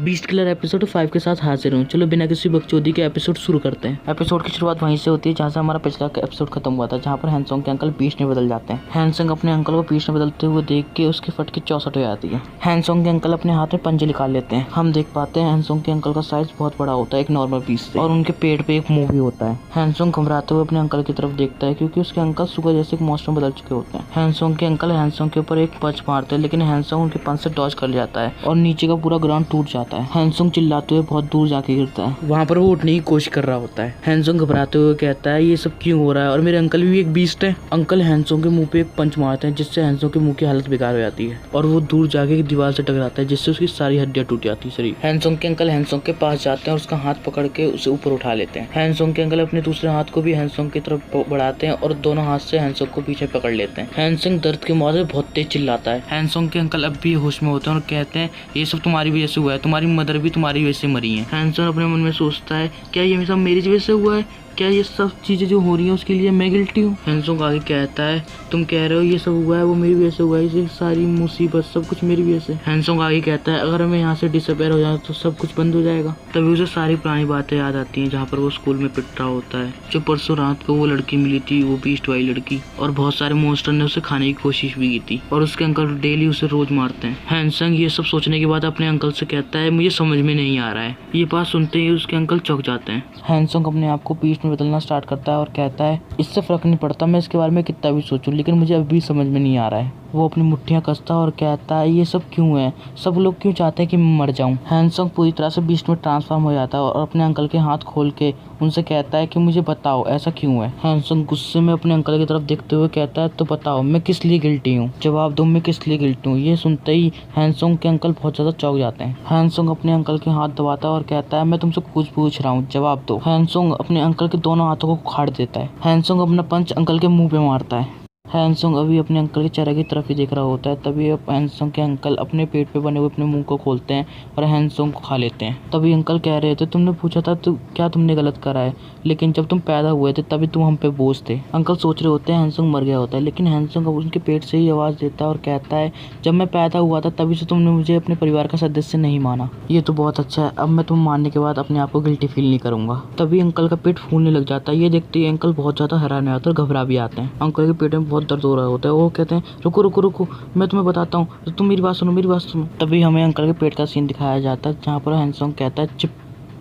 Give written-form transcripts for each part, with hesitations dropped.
Beast killer episode 5 के साथ हाजिर हूँ। चलो बिना किसी बकचोदी के एपिसोड शुरू करते हैं। एपिसोड की शुरुआत वहीं से होती है जहाँ से हमारा पिछला एपिसोड खत्म हुआ था, जहाँ पर हैंसोंग के अंकल बीस्ट में बदल जाते हैं। हैंसोंग अपने अंकल को बीस्ट में बदलते हुए देख के उसकी फटकी 64 हो जाती है। हैंसोंग के अंकल अपने हाथ में पंजे निकाल लेते हैं। हम देख पाते हैं हैंसोंग के अंकल का साइज बहुत बड़ा होता है एक नॉर्मल पीस से, और उनके पेट पे एक मुंह भी होता है। हैंसोंग घबराते हुए अपने अंकल की तरफ देखता है क्योंकि उसके अंकल सुगर जैसे एक मॉन्स्टर में बदल चुके होते हैं। हैंसोंग के अंकल हैंसोंग के ऊपर एक पंच मारते हैं, लेकिन हैंसोंग उनके पंच से डॉज कर जाता है और नीचे का पूरा ग्राउंड टूट जाता है। हैंसोंग चिल्लाते हुए बहुत दूर जाके गिरता है। वहाँ पर वो उठने की कोशिश कर रहा होता है। हैंसोंग घबराते हुए कहता है ये सब क्यों हो रहा है और मेरे अंकल भी एक बीस्ट है। अंकल हैंसोंग के मुंह पे एक पंच मारते हैं जिससे हैंसोंग के मुंह की हालत बेकार हो जाती है और वो दूर जाके एक दीवार से टकराता है जिससे उसकी सारी हड्डियां टूट जाती है शरीर। हैंसोंग के अंकल हैंसोंग के पास जाते हैं और उसका हाथ पकड़ के उसे ऊपर उठा लेते हैं। हैंसोंग के अंकल अपने दूसरे हाथ को भी हैंसोंग की तरफ बढ़ाते हैं और दोनों हाथ से हैंसोंग को पीछे पकड़ लेते हैं। हैंसोंग दर्द के मारे बहुत तेज चिल्लाता है। हैंसोंग के अंकल अब भी होश में होते हैं और कहते हैं ये सब तुम्हारी वजह से हुआ है, तुम्हारी मदर भी तुम्हारी वजह से मरी है। हैंसोंग अपने मन में सोचता है क्या ये सब मेरी वजह से हुआ है, क्या ये सब चीज़ें जो हो रही हैं उसके लिए मैं गिल्टी हूँ। हैंसोंग आगे कहता है तुम कह रहे हो ये सब हुआ है वो मेरी वजह से हुआ है, ये सारी मुसीबत सब कुछ मेरी वजह से। हैंसोंग आगे कहता है अगर मैं यहाँ से डिसअपेयर हो जाऊँ तो सब कुछ बंद हो जाएगा। तभी उसे सारी पुरानी बातें याद आती हैं जहाँ पर वो स्कूल में पिट रहा होता है। जो परसों रात को वो लड़की मिली थी, वो बीस्ट वाली लड़की, और बहुत सारे मॉन्स्टर ने उसे खाने की कोशिश भी की थी और उसके अंकल डेली उसे रोज मारते हैं। हैंसोंग ये सब सोचने के बाद अपने अंकल से कहता है मुझे समझ में नहीं आ रहा है। ये बात सुनते ही उसके अंकल चौंक जाते हैं। हैंसोंग अपने आप को बीस्ट में बदलना स्टार्ट करता है और कहता है इससे फर्क नहीं पड़ता मैं इसके बारे में कितना भी सोचूं, लेकिन मुझे अभी भी समझ में नहीं आ रहा है। वो अपनी मुट्ठियां कसता है और कहता है ये सब क्यों है, सब लोग क्यों चाहते हैं कि मैं मर जाऊं। हैंसोंग पूरी तरह से बीस्ट में ट्रांसफॉर्म हो जाता है और अपने अंकल के हाथ खोल के उनसे कहता है कि मुझे बताओ ऐसा क्यों है। हैंसोंग गुस्से में अपने अंकल की तरफ देखते हुए कहता है तो बताओ मैं किस लिए गिल्टी हूँ, जवाब दो मैं किस लिए गिल्टी हूँ। ये सुनते ही हैंसोंग के अंकल बहुत ज्यादा चौंक जाते हैं। हैंसोंग अपने अंकल के हाथ दबाता है और कहता है मैं तुमसे कुछ पूछ रहा हूँ, जवाब दो। हैंसोंग अपने अंकल के दोनों हाथों को उखाड़ देता है। हैंसोंग अपना पंच अंकल के मुंह पे मारता है। हैंसोंग अभी अपने अंकल के चेहरे की तरफ ही देख रहा होता है। तभी हैंसोंग के अंकल अपने पेट पे बने हुए अपने मुंह को खोलते हैं और हैंसोंग को खा लेते हैं। तभी अंकल कह रहे थे तुमने पूछा था तो क्या तुमने गलत करा है, लेकिन जब तुम पैदा हुए थे तभी तुम हम पे बोझ थे। अंकल सोच रहे होते हैं हैंसोंग मर गया होता है, लेकिन हैंसोंग अब उनके पेट से ही आवाज़ देता है और कहता है जब मैं पैदा हुआ था तभी से तुमने मुझे अपने परिवार का सदस्य नहीं माना। ये तो बहुत अच्छा है, अब मैं तुम मानने के बाद अपने आप को गिल्टी फील नहीं करूंगा। तभी अंकल का पेट फूलने लग जाता है। ये देखते ही अंकल बहुत ज़्यादा हैरान हो जाते हैं और घबरा भी आते हैं। अंकल के पेट में बहुत दर्द हो रहा होता है। वो कहते हैं रुको रुको रुको मैं तुम्हें बताता हूँ, तो तुम मेरी बात सुनो मेरी बात सुनो। तभी हमें अंकल के पेट का सीन दिखाया जाता है जहाँ पर हैंसोंग कहता है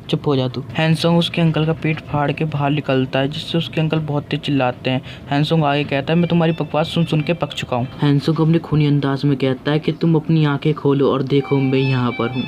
चुप हो जा तू। हैंसोंग उसके अंकल का पेट फाड़ के बाहर निकलता है जिससे उसके अंकल बहुत तेज चिल्लाते हैं। हैंसोंग आगे कहता है मैं तुम्हारी बकवास सुन सुन के पक चुका हूँ। हैंसोंग अपने खूनी अंदाज में कहता है कि तुम अपनी आंखें खोलो और देखो मैं यहाँ पर हूँ।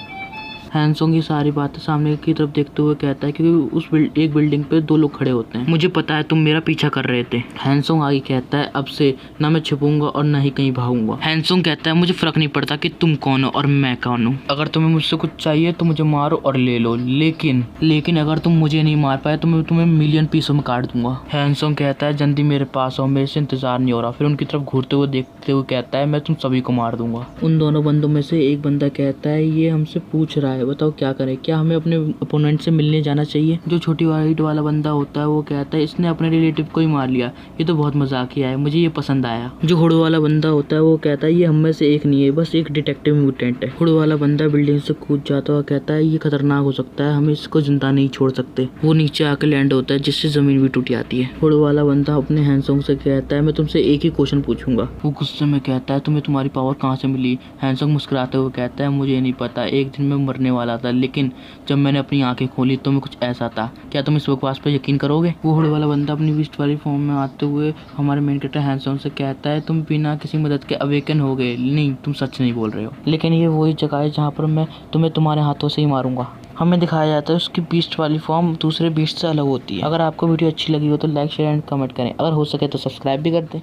हैंसोंग ये सारी बातें सामने की तरफ देखते हुए कहता है क्योंकि उस एक बिल्डिंग पे दो लोग खड़े होते हैं। मुझे पता है तुम मेरा पीछा कर रहे थे। हैंसोंग आगे कहता है अब से ना मैं छुपूंगा और ना ही कहीं भागूंगा। हैंसोंग कहता है मुझे फर्क नहीं पड़ता कि तुम कौन हो और मैं कौन हूँ, अगर तुम्हें मुझसे कुछ चाहिए तो मुझे मारो और ले लो, लेकिन अगर तुम मुझे नहीं मार पाए तो मैं तुम्हें मिलियन पीसों में काट दूंगा। हैंसोंग कहता है जल्दी मेरे पास आओ, मेरे से इंतजार नहीं हो रहा। फिर उनकी तरफ घूरते हुए देखते हुए कहता है मैं तुम सभी को मार दूंगा। उन दोनों बंदों में से एक बंदा कहता है ये हमसे पूछ रहा है बताओ क्या करें, क्या हमें अपने अपोनेंट से मिलने जाना चाहिए। जो छोटी वाइट वाला बंदा होता है वो कहता है इसने अपने रिलेटिव को ही मार लिया, ये तो बहुत मजाकिया है, मुझे ये पसंद आया। जो हुड वाला बंदा होता है वो कहता है ये हम में से एक नहीं है, बस एक डिटेक्टिव म्यूटेंट है। हुड वाला बंदा बिल्डिंग से कूद जाता है और कहता है ये खतरनाक हो सकता है, हम इसको जिंदा नहीं छोड़ सकते। वो नीचे आके लैंड होता है जिससे जमीन भी टूट जाती है। हुड वाला बंदा अपने हैंसोंग से कहता है मैं तुमसे एक ही क्वेश्चन पूछूंगा। वो गुस्से में कहता है तुम्हें तुम्हारी पावर कहाँ से मिली। हैंसोंग मुस्कुराते हुए कहता है मुझे नहीं पता, एक दिन मैं मरने वाला था लेकिन जब मैंने अपनी आंखें खोली तो मैं कुछ ऐसा था। क्या तुम इस बकवास पर यकीन करोगे। वो हुड वाला बंदा अपनी बीस्ट वाली फॉर्म में आते हुए हमारे मेन कैरेक्टर हैंसोंग से कहता है तुम बिना किसी मदद के अवेकन हो गए, नहीं तुम सच नहीं बोल रहे हो, लेकिन ये वही जगह है जहाँ पर मैं तुम्हें तुम्हारे हाथों से ही मारूंगा। हमें दिखाया जाता है उसकी बीस्ट वाली फॉर्म दूसरे बीस्ट से अलग होती है। अगर आपको वीडियो अच्छी लगी हो तो लाइक शेयर एंड कमेंट करें, अगर हो सके तो सब्सक्राइब भी कर दें।